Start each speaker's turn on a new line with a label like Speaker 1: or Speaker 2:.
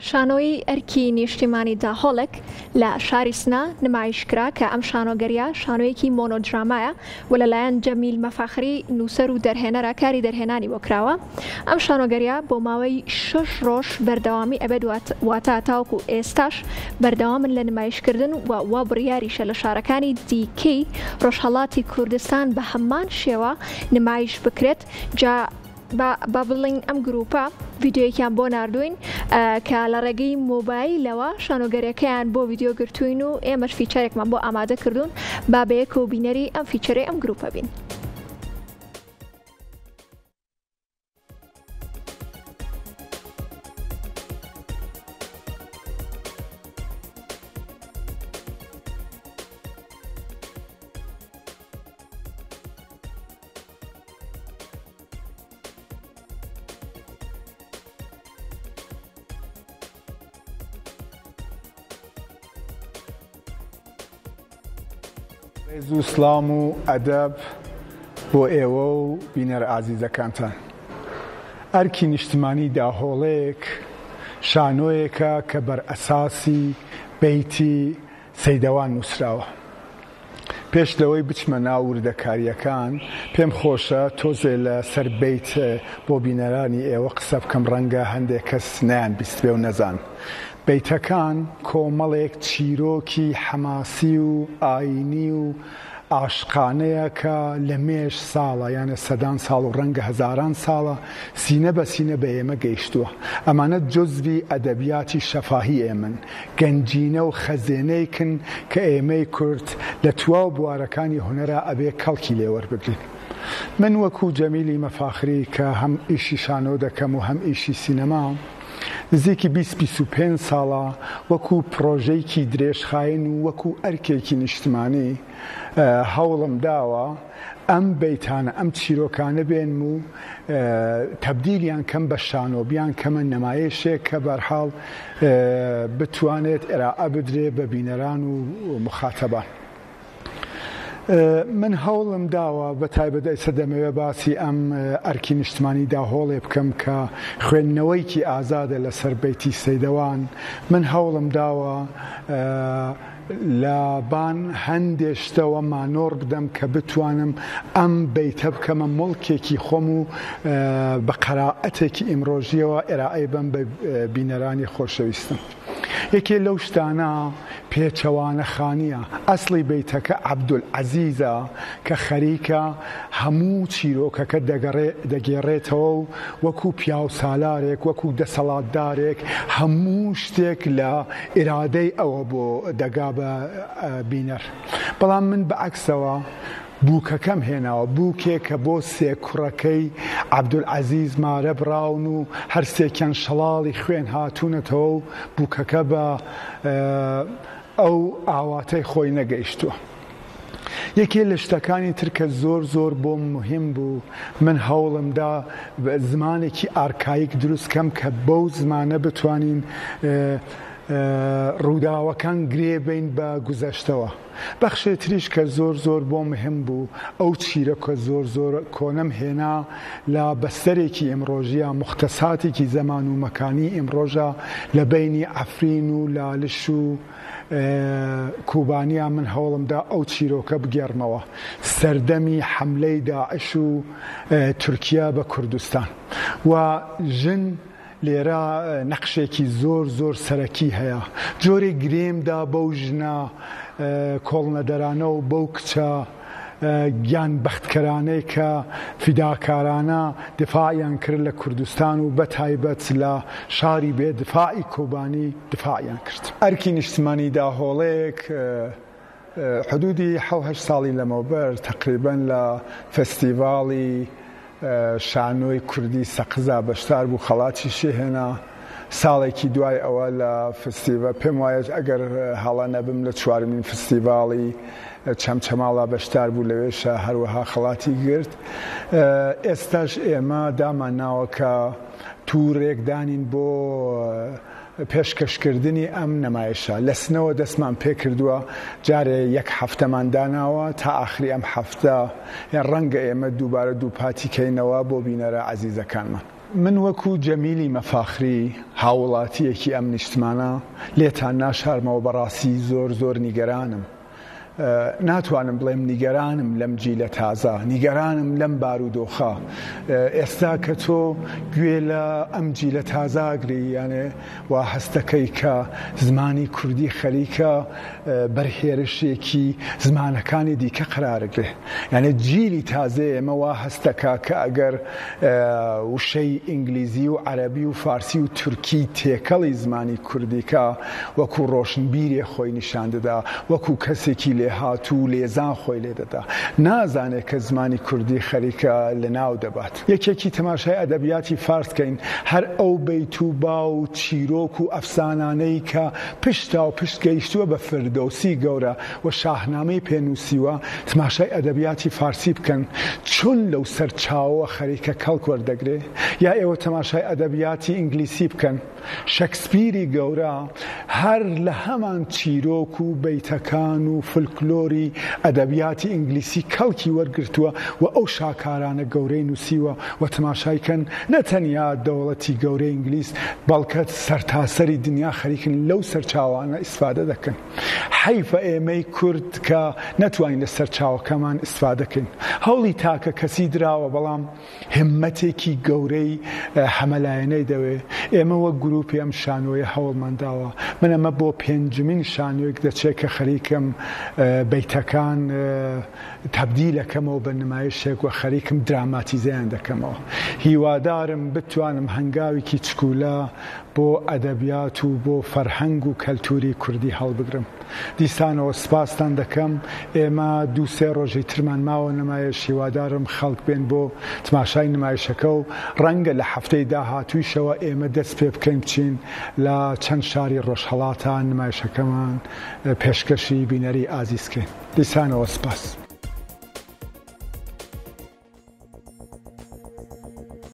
Speaker 1: شانۆی ئەرکی نیشتیمانی داهۆڵێک لە شاری سنا نمایشکرا کە ئەم شانۆگەریە شانۆیەکی مۆنۆدرامایە و لەلایەن جەمیل مەفاخری نووسەر و دەرهێنەرە کاری دەرهێنانی بۆ کراوە. ئەم شانۆگەریە بۆ ماوەی 6 ڕۆژ بەردەوامی ئەبێت واتە تاوەکو ئێستاش بەردەوامن لە نمایشکردن و بڕیاریشە لە شارەکانی دیکەی ڕۆژهەڵاتی کوردستان بە هەمان شێوە نمایش بکرێت. جا با بڵین ئەم گروپە ڤیددیۆیەکیان بۆ ناردوین کە لە ڕێگەی مۆبایلەوە شانۆگەریەکەیان بۆ ڤیددیۆ گرتوین و ئێمەش فیچەرێکمان بۆ ئامادە کردوون با بەیەک و بینەری ئەم فیچەرەی ئەم گروپە بین.
Speaker 2: ڕێز و سڵام و ئەدەب بۆ ئێوە و بینەر ئازیزەکانتان. ئەرکی نیشتیمانی داهۆڵێک شانۆیەکە کە بەر ئەساسی بەیتی سەیدەوان نووسراوە. پێش لەوەی بچمە ناو وردەکاریەکان پێم خۆشە تۆزێ لە سەر بەیت بۆ بینەرانی ئێوە قسە بکەم، ڕەنگە هەندێک کەس نەیان بیست بێ و نەزان. بەیتەکان کۆمەڵێک چیرۆکی حەماسی و ئاینی و عاشقانەیە کە لە مێژ ساڵە یانە سەدان ساڵ و ڕەنگە هەزاران ساڵە سینە بە سینە بە ئێمە گەیشتووە. ئەمانە جزوی ئەدەبیاتی شەفاهی ئێمن، گەنجینە و خەزێنەیکن کە ئێمەی کورد لە تواو بوارەکانی هونەرە ئەبێ کەڵکی لێوەربگرین. من وەکو جەمیلی مەفاخری کە هەم ئیشی شانۆ دەکەم و هەم ئیشی سینەما نزیکی 20-25 ساڵە وەکو پرۆژەیەکی درێژخاین و وەکو ئەرکێکی نیشتیمانی هەوڵم داوە ئەم بەیتانە ئەم چیرۆکانە بێنم و تەبدیلیان کەم بە شانۆ بیان کەمە نەمایشێک کە بەرحاڵ بتوانێت ئێراعە بدرێ بە بینەران و مخاتەبان. من هەوڵم داوە بە تایبەت ئێستا دەمەوێت باسی ئەم ئەرکی نیشتیمانی داهۆڵێ بکەم کە خوێندنەوەیکی ئازادە لەسەر بەیتی سەیدەوان. من هەوڵم داوە لە بان هەندێشتەوە مانۆڕ بدەم کە بتوانم ئەم بەیتە بکەمە مڵکێکی خۆم و بە قەرائەتێکی ئیمڕۆژیەوە ئێرائەی بەم بە بینەرانی خۆشەویستم. یەکێ لەو شتانە پێچەوانە خانیە. ئەسڵی بەیتەکە عەبدولعەزیزە کە خەریکە هەموو چیرۆکەکە دەگێڕێتەوە و وەکو پیاو سالارێک وەکو دەسەڵاتدارێک هەموو شتێک لە ئیرادەی ئەوە بۆ دەگا بە بینەر. بەڵام من بەعەکسەوە بووکەکەم هێناوە، بووکێک کە بۆ سێ کوڕەکەی عەبدولعەزیز مارە براون و هەرسێکیان شەڵاڵی خوێن هاتوونەتەوە و بووکەکە بە ئەو ئاواتەی خۆی نەگەیشتووە. یەکێ لە شتەکانی ترکە زۆر بۆم مهم بوو، من هەوڵمدا زمانێکی ئارکایک دروستکەم کە بەو زمانە بتوانین ڕووداوەکان گرێبین بە گوزەشتەوە. بەخشێتریش کە زۆر بۆ مهم بوو ئەو چیرۆکە زۆر کۆنەم هێنا لە بەستەرێکی ئەمڕۆژیە مختصاتێکی زەمان و مەکانی ئەمڕۆژە لە بینی عەفرین و لالش و کوبانیا. من هەوڵمدا ئەو چیرۆکە بگێڕمەوە سەردەمی حەملەی داعش و تورکیا بە کوردستان و ژن لێرە نەقشێکی زۆر سەرەکی هەیە. جۆرێ گرێمدا بەو ژنە کۆڵنەدەرانە و بەو کچە گیان بەختکەرانەی کە فیداکارانە دفاعیان کرد لە کوردستان و بەتایبەت لە شاری بێ دفاعی کۆبانی دفاعیان کرد. ئەرکی نیشتیمانی داهۆڵێک حدودی 7-8 ساڵی لەمەوبەر تقریبەن لە فەستیڤاڵی شانۆی کوردی سەقزا بەشدار بوو، خەڵاتی شێهێنا. ساڵێکی دوای ئەوە لە فستیڤە پێم وایە ئەگەر هەڵە نەبم لە 4مین فستیڤاڵی چەمچەماڵا بەشدار بوو، لەوێشە هەروەها خەڵاتی گرت. ئێستاش ئێمە داماناوە کە توورێک دانین بۆ پێشکەشکردنی ئەم نەمایشە. لە سنەوە دەستمان پێ کردووە، جارێ 1 هەفتەمان داناوە تا ئاخری ئەم هەفتە، یان ڕەنگە ئێمە دووبارە دووپاتی کەینەوە بۆ بینەرە عەزیزەکانمان. من وەکو جەمیلی مەفاخری هاوڵاتیەکی ئەم نیشتمانە لێتان ناشارمەوە بەڕاستی زۆر نیگەرانم. ناتوانم بڵێم نیگەرانم لەم جیلە تازە، نیگەرانم لەم بارودۆخە. ئێستا کە تۆ گوێ لە ئەم جیلە تازاگری یانێ وا هەستەکەی کە زمانی کوردی خەریکە بەرهێرشێکی زمانەکانی دیکە قرارگرێ. یانێ جیلی تازە ئێمە وا هەستەکە کە ئەگەر وشەی ئینگلیزی و عەرەبی و فارسی و تورکی تێکەڵی زمانی کوردیکە وەکو ڕۆشنبیرێ خۆی نیشان دەدا، وەکو کەسێکی هاتوو لێزان خۆی لێ دەدا، نازانێت کە زمانی کوردی خەریکە لە ناو دەبات. یەکێکی تەماشای ئەدەبیاتی فارسکەین، هەر ئەو بەیت و با و چیرۆک و ئەفسانانەی کە پشتا و پشت گەیشتووە بە فردۆسی گەورە و شاهنامەی پێنووسیوە، تەماشای ئەدەبیاتی فارسی بکەن چۆن لەو سەرچاوە خەریکە کەڵک وەردەگرێ، یا ئێوە تەماشای ئەدەبیاتی ئینگلیسی بکەن. شەکسپیری گەورە هەر لە هەمان چیرۆک و بەیتەکان و فولکلۆری ئەدەبیاتی ئینگلیسی کەڵکی وەرگرتووە و ئەو شاکارانە گەورەی نووسیوە و تەماشایکەن نەتەنیا دەوڵەتی گەورەی ئینگلیس بەڵکە سەرتاسەری دنیا خەریکن لەو سەرچاوانە ئیسفادە دەکەن. حەیفە ئێمەی کورد کە نەتوانین لە سەرچاوەکەمان ئیسفادەکەین. هەوڵی تاکە کەسی دراوە بەڵام هەمەتێکی گەورەی هەمەلایەنەی دەوێ. ئێمە وەک گروپی ئەم شانۆیە هەوڵمەنداوە. من ئەمە بۆ پێنجمین شانۆیەک دەچێت کە خەریکم بەیتەکان تەبدیلەکەمەوە بە نمایشێک و خەریکم دراماتیزەیان دەکەمەوە. هیوادارم بتوانم هەنگاوێکی چکولە بۆ ئەدەبیات و بۆ فەرهەنگ و کەلتوری کوردی هەڵبگرم. دیسانەوە سپاستان دەکەم. ئێمە 2-3 ڕۆژی ترمان ماوە نمایش، هیوادارم خەڵک بێن بۆ تماشای نمایشەکە و ڕەنگە لە هەفتەی داهاتوویشەوە ئێمە دەست پێ بکەین بچین لە چەند شاری ڕۆژهەڵاتان نمایشەکەمان پێشکەشی بینەری ئازیزکەین. دیسانەوە سپاس.